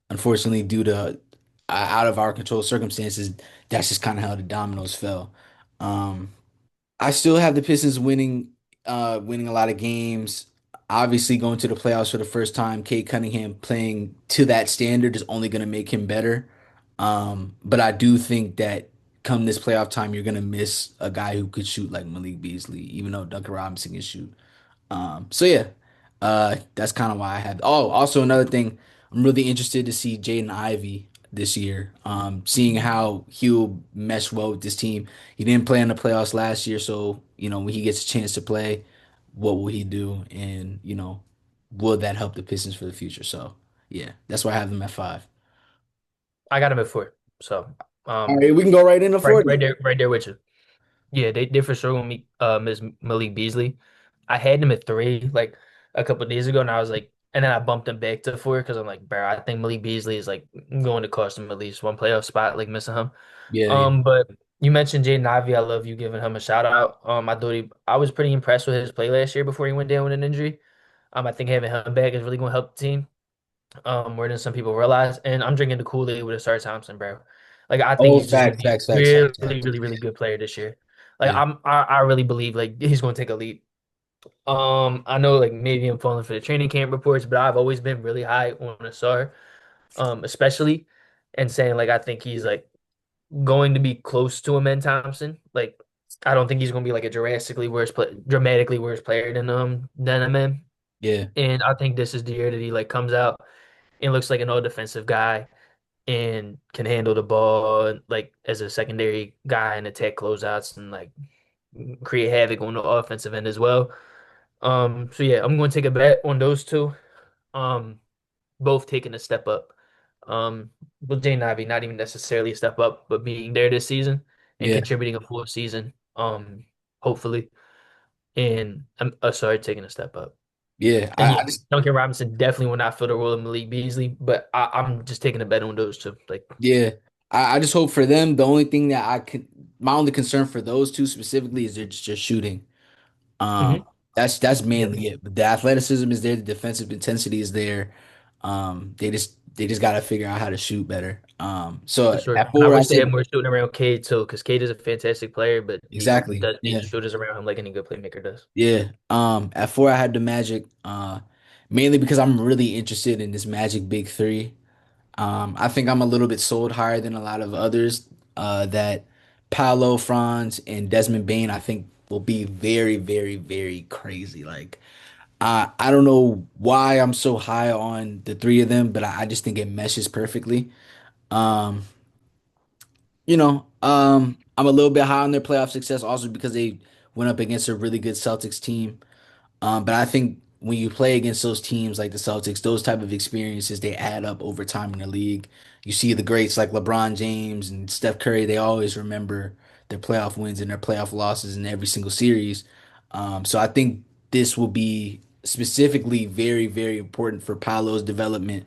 unfortunately, due to out of our control circumstances, that's just kind of how the dominoes fell. Um, I still have the Pistons winning a lot of games. Obviously, going to the playoffs for the first time, Kate Cunningham playing to that standard is only going to make him better. But I do think that come this playoff time, you're going to miss a guy who could shoot like Malik Beasley, even though Duncan Robinson can shoot. So yeah, that's kind of why I have. Oh, also another thing, I'm really interested to see Jaden Ivey this year. Seeing how he'll mesh well with this team. He didn't play in the playoffs last year, so when he gets a chance to play, what will he do? And will that help the Pistons for the future? So yeah, that's why I have them at five. I got him at four. So, All um, right, we can go right into right, 40. right there with you. Yeah, they for sure with me, Miss Malik Beasley. I had him at three like a couple of days ago, and I was like, and then I bumped him back to four because I'm like, bro, I think Malik Beasley is like going to cost him at least one playoff spot, like missing him. Yeah, yeah. But you mentioned Jaden Ivey. I love you giving him a shout out. I was pretty impressed with his play last year before he went down with an injury. I think having him back is really going to help the team. More than some people realize. And I'm drinking the Kool-Aid with a Star Thompson, bro. Like I think Oh, he's just gonna facts, be facts, facts, really, facts, facts. really good player this year. Like Yeah. I really believe like he's gonna take a leap. I know like maybe I'm falling for the training camp reports, but I've always been really high on Asar, especially and saying like I think he's like going to be close to a Ben Thompson. Like I don't think he's gonna be like a dramatically worse player than a man. Yeah. And I think this is the year that he like comes out and looks like an all defensive guy and can handle the ball like as a secondary guy and attack closeouts and like create havoc on the offensive end as well. So yeah, I'm going to take a bet on those two. Um, both taking a step up. With Jane Ivey, not even necessarily a step up, but being there this season and Yeah. contributing a full season. Hopefully, and I'm sorry, taking a step up. Yeah. And I yeah, just Duncan Robinson definitely will not fill the role of Malik Beasley, but I'm just taking a bet on those two. Like, Yeah, I just hope for them. The only thing that my only concern for those two specifically is they're just shooting. Um, mhm. that's Yeah, mainly it. But the athleticism is there, the defensive intensity is there. They just got to figure out how to shoot better. for So sure. at And I four, I wish they said had more shooting around Cade too, because Cade is a fantastic player, but he exactly. does need Yeah, shooters around him like any good playmaker does. yeah. At four, I had the Magic. Mainly because I'm really interested in this Magic Big Three. I think I'm a little bit sold higher than a lot of others. That Paolo, Franz, and Desmond Bain, I think will be very crazy. Like, I don't know why I'm so high on the three of them, but I just think it meshes perfectly. Um, I'm a little bit high on their playoff success also because they went up against a really good Celtics team. But I think when you play against those teams like the Celtics, those type of experiences they add up over time in the league. You see the greats like LeBron James and Steph Curry, they always remember their playoff wins and their playoff losses in every single series. So I think this will be specifically very important for Paolo's development.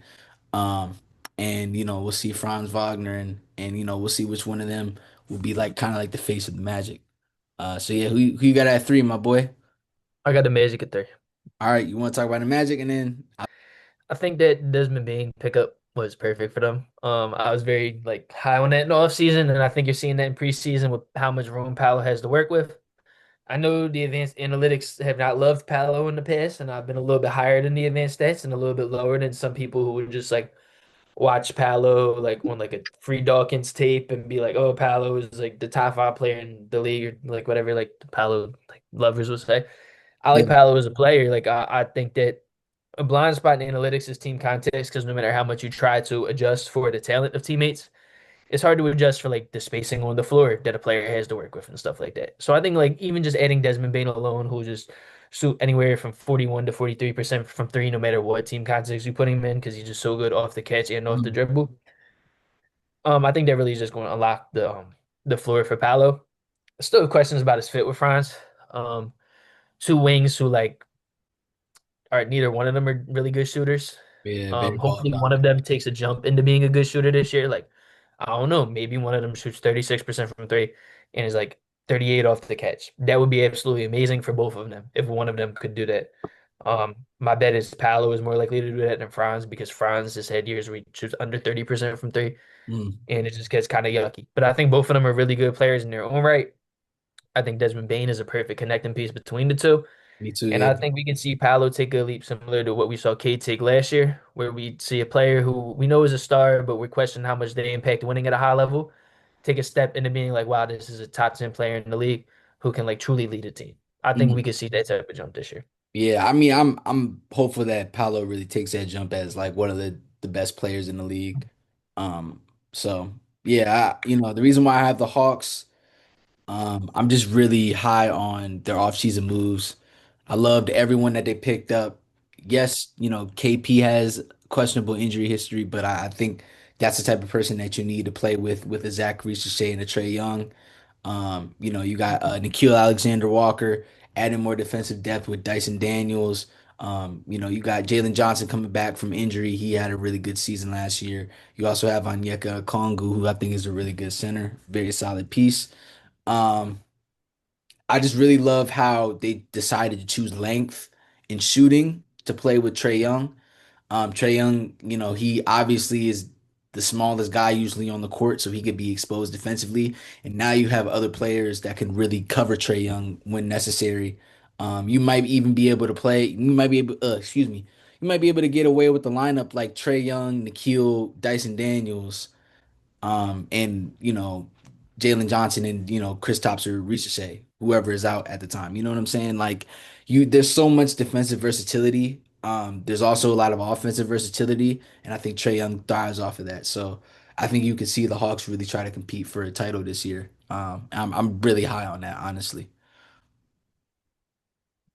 Um, and we'll see Franz Wagner and we'll see which one of them will be like kind of like the face of the Magic. So yeah, who you got at three, my boy? I got the Magic at three. All right, you want to talk about the Magic, and then I think that Desmond Bain pickup was perfect for them. I was very like high on that in the offseason, and I think you're seeing that in preseason with how much room Paolo has to work with. I know the advanced analytics have not loved Paolo in the past, and I've been a little bit higher than the advanced stats and a little bit lower than some people who would just like watch Paolo like on like a free Dawkins tape and be like, "Oh, Paolo is like the top five player in the league," or like whatever like Paolo like lovers would say. I like yeah, Paolo as a player. Like I think that a blind spot in analytics is team context because no matter how much you try to adjust for the talent of teammates, it's hard to adjust for like the spacing on the floor that a player has to work with and stuff like that. So I think like even just adding Desmond Bain alone, who just shoot anywhere from 41 to 43% from three, no matter what team context you put him in, because he's just so good off the catch and off the mm, dribble. I think that really is just going to unlock the floor for Paolo. Still questions about his fit with Franz. Um, Two wings who like are neither one of them are really good shooters. yeah, very ball Hopefully one of dominant. them takes a jump into being a good shooter this year. Like, I don't know, maybe one of them shoots 36% from three and is like 38 off the catch. That would be absolutely amazing for both of them if one of them could do that. My bet is Paolo is more likely to do that than Franz because Franz has had years where he shoots under 30% from three Mm, and it just gets kind of yucky. But I think both of them are really good players in their own right. I think Desmond Bain is a perfect connecting piece between the two. me too. And Yeah. I think we can see Paolo take a leap similar to what we saw Cade take last year, where we see a player who we know is a star, but we're questioning how much they impact winning at a high level, take a step into being like, wow, this is a top 10 player in the league who can like truly lead a team. I think we Mm. could see that type of jump this year. Yeah, I mean, I'm hopeful that Paolo really takes that jump as like one of the best players in the league. Um, so yeah, the reason why I have the Hawks. I'm just really high on their offseason moves. I loved everyone that they picked up. Yes, KP has questionable injury history, but I think that's the type of person that you need to play with a Zach Shea and a Trey Young. You got Nikhil Alexander Walker adding more defensive depth with Dyson Daniels. You got Jalen Johnson coming back from injury. He had a really good season last year. You also have Onyeka Okongwu, who I think is a really good center, very solid piece. Um, I just really love how they decided to choose length in shooting to play with Trey Young. Trey Young, he obviously is the smallest guy usually on the court, so he could be exposed defensively. And now you have other players that can really cover Trey Young when necessary. You might even be able to play. You might be able, excuse me, you might be able to get away with the lineup like Trey Young, Nikhil, Dyson Daniels, and Jalen Johnson and Kristaps or Ricochet, whoever is out at the time. You know what I'm saying? Like there's so much defensive versatility. There's also a lot of offensive versatility, and I think Trey Young thrives off of that. So I think you could see the Hawks really try to compete for a title this year. I'm really high on that, honestly.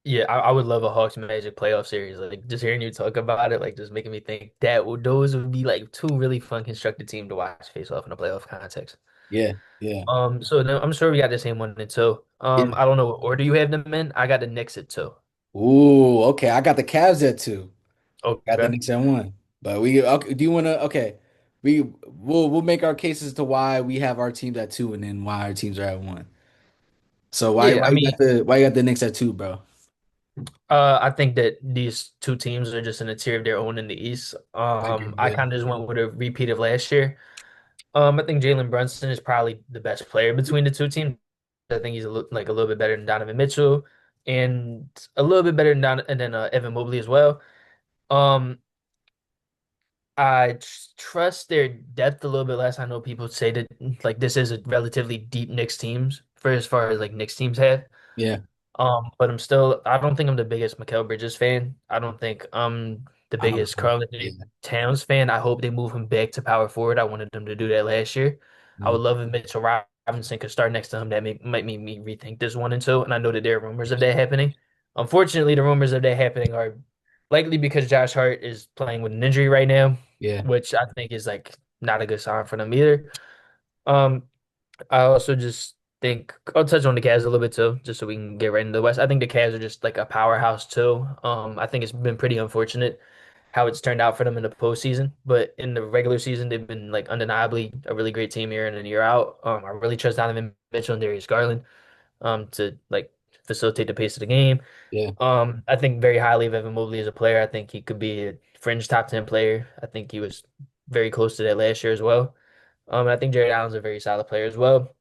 Yeah, I would love a Hawks Magic playoff series. Like just hearing you talk about it, like just making me think that those would be like two really fun constructed teams to watch face off in a playoff context. Yeah, yeah, So then I'm sure we got the same one and two. yeah. I don't know what order you have them in. I got the Knicks at two. Ooh, okay. I got the Cavs at two. Got the Okay. Knicks at one. But we okay, do you wanna okay. We'll make our cases to why we have our teams at two and then why our teams are at one. So why Yeah, why I you mean, got the Knicks at two, bro? I think that these two teams are just in a tier of their own in the East. I agree, I yeah. kind of just went with a repeat of last year. I think Jalen Brunson is probably the best player between the two teams. I think he's like a little bit better than Donovan Mitchell and a little bit better than Evan Mobley as well. Um, trust their depth a little bit less. I know people say that like this is a relatively deep Knicks teams for as far as like Knicks teams have. Yeah. But I don't think I'm the biggest Mikal Bridges fan. I don't think I'm the I don't biggest know. Karl Yeah. Anthony Towns fan. I hope they move him back to power forward. I wanted them to do that last year. I Mm, would love if Mitchell Robinson could start next to him. That might make me rethink this one and two. And I know that there are rumors of that happening. Unfortunately, the rumors of that happening are likely because Josh Hart is playing with an injury right now, yeah. which I think is like not a good sign for them either. Um, I also just think I'll touch on the Cavs a little bit too, just so we can get right into the West. I think the Cavs are just like a powerhouse too. I think it's been pretty unfortunate how it's turned out for them in the postseason, but in the regular season, they've been like undeniably a really great team year in and year out. I really trust Donovan Mitchell and Darius Garland. to like facilitate the pace of the game. Yeah. I think very highly of Evan Mobley as a player. I think he could be a fringe top 10 player. I think he was very close to that last year as well. And I think Jared Allen's a very solid player as well.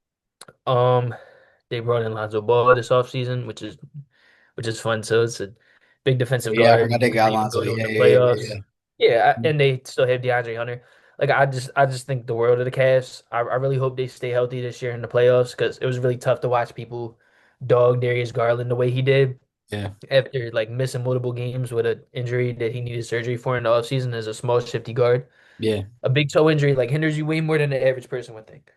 Um, they brought in Lonzo Ball this offseason, which is fun. So it's a big defensive Yeah, I guard. forgot they got Couldn't even Alonso. go to Yeah, the yeah, yeah, playoffs. yeah. Yeah, Yeah. and they still have DeAndre Hunter. Like I just think the world of the Cavs. I really hope they stay healthy this year in the playoffs because it was really tough to watch people dog Darius Garland the way he did Yeah. after like missing multiple games with an injury that he needed surgery for in the offseason as a small shifty guard. Yeah. A big toe injury like hinders you way more than the average person would think.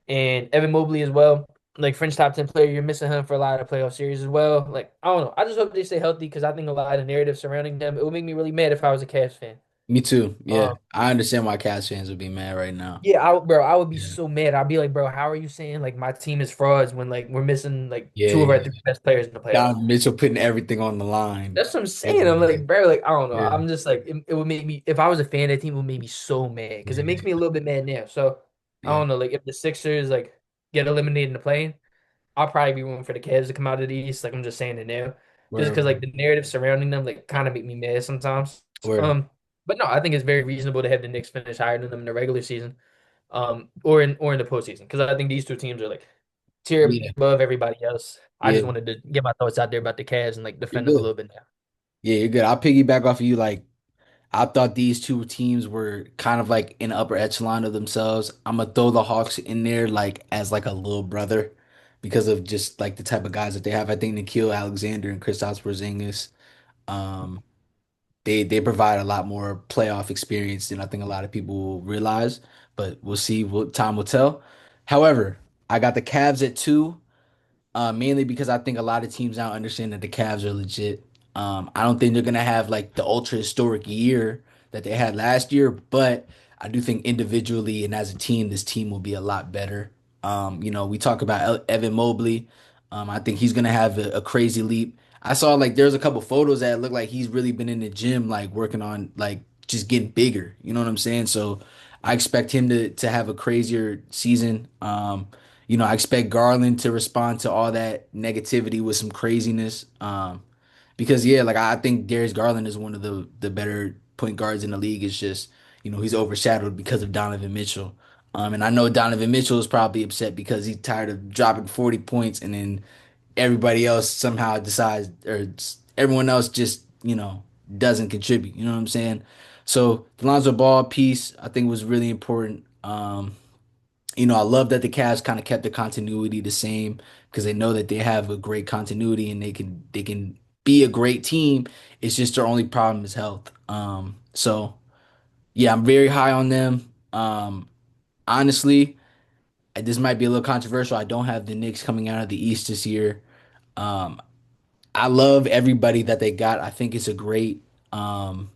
And Evan Mobley as well, like French top 10 player, you're missing him for a lot of playoff series as well. Like, I don't know. I just hope they stay healthy because I think a lot of narrative surrounding them, it would make me really mad if I was a Cavs fan. Me too. Yeah. Um, I understand why Cavs fans would be mad right now. yeah, bro, I would be Yeah. so mad. I'd be like, bro, how are you saying like my team is frauds when like we're missing like Yeah. two of our Yeah. three best players in the playoffs? Donovan Mitchell putting everything on the line. That's what I'm That's saying. I'm amazing. like, bro, like I don't know. Yeah. I'm just like it would make me if I was a fan of the team, it would make me so mad because it makes Yeah. me a little bit mad now. So I Yeah. don't know, like if the Sixers like get eliminated in the play, I'll probably be rooting for the Cavs to come out of the East. Like I'm just saying it now, just Word. because like the narrative surrounding them like kind of make me mad sometimes. Word. Um, but no, I think it's very reasonable to have the Knicks finish higher than them in the regular season, or in the postseason because I think these two teams are like tier Yeah. above everybody else. I Yeah. just wanted to get my thoughts out there about the Cavs and like You're defend them a good. little bit now. Yeah, you're good. I'll piggyback off of you. Like, I thought these two teams were kind of like in the upper echelon of themselves. I'm gonna throw the Hawks in there like as like a little brother because of just like the type of guys that they have. I think Nikhil Alexander and Kristaps Porzingis, um, they provide a lot more playoff experience than I think a lot of people will realize. But we'll see. What time will tell. However, I got the Cavs at 2. Mainly because I think a lot of teams now understand that the Cavs are legit. I don't think they're gonna have like the ultra historic year that they had last year, but I do think individually and as a team, this team will be a lot better. We talk about Evan Mobley. I think he's gonna have a crazy leap. I saw like there's a couple photos that look like he's really been in the gym, like working on like just getting bigger. You know what I'm saying? So I expect him to have a crazier season. I expect Garland to respond to all that negativity with some craziness. Because yeah, like I think Darius Garland is one of the better point guards in the league. It's just, he's overshadowed because of Donovan Mitchell. And I know Donovan Mitchell is probably upset because he's tired of dropping 40 points and then everybody else somehow decides or everyone else just, doesn't contribute. You know what I'm saying? So the Lonzo Ball piece I think was really important. I love that the Cavs kind of kept the continuity the same because they know that they have a great continuity and they can be a great team. It's just their only problem is health. So yeah, I'm very high on them. Honestly, this might be a little controversial. I don't have the Knicks coming out of the East this year. Um, I love everybody that they got. I think it's a great um,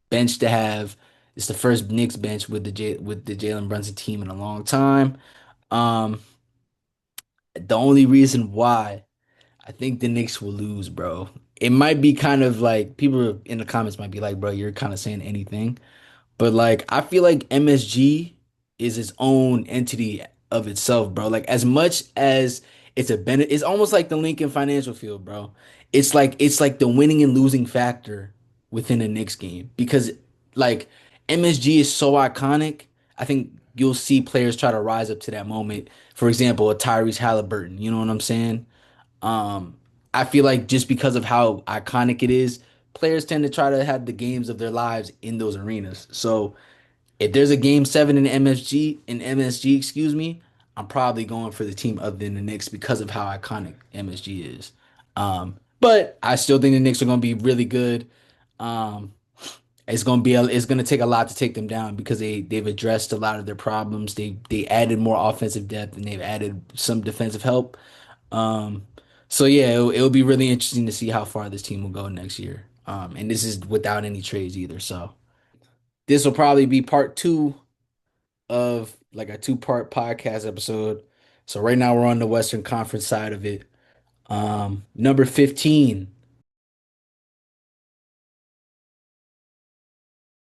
bench to have. It's the first Knicks bench with the Jalen Brunson team in a long time. Um, The only reason why I think the Knicks will lose, bro, it might be kind of like people in the comments might be like, bro, you're kind of saying anything. But like I feel like MSG is its own entity of itself, bro. Like as much as it's almost like the Lincoln Financial Field, bro. It's like the winning and losing factor within a Knicks game because like MSG is so iconic. I think you'll see players try to rise up to that moment. For example, a Tyrese Halliburton, you know what I'm saying? Um, I feel like just because of how iconic it is, players tend to try to have the games of their lives in those arenas. So if there's a game 7 in MSG, excuse me, I'm probably going for the team other than the Knicks because of how iconic MSG is. But I still think the Knicks are going to be really good. Um, it's gonna take a lot to take them down because they've addressed a lot of their problems. They added more offensive depth and they've added some defensive help. Um, so yeah, it'll be really interesting to see how far this team will go next year. And this is without any trades either. So this will probably be part 2 of like a 2-part podcast episode. So right now we're on the Western Conference side of it. Number 15.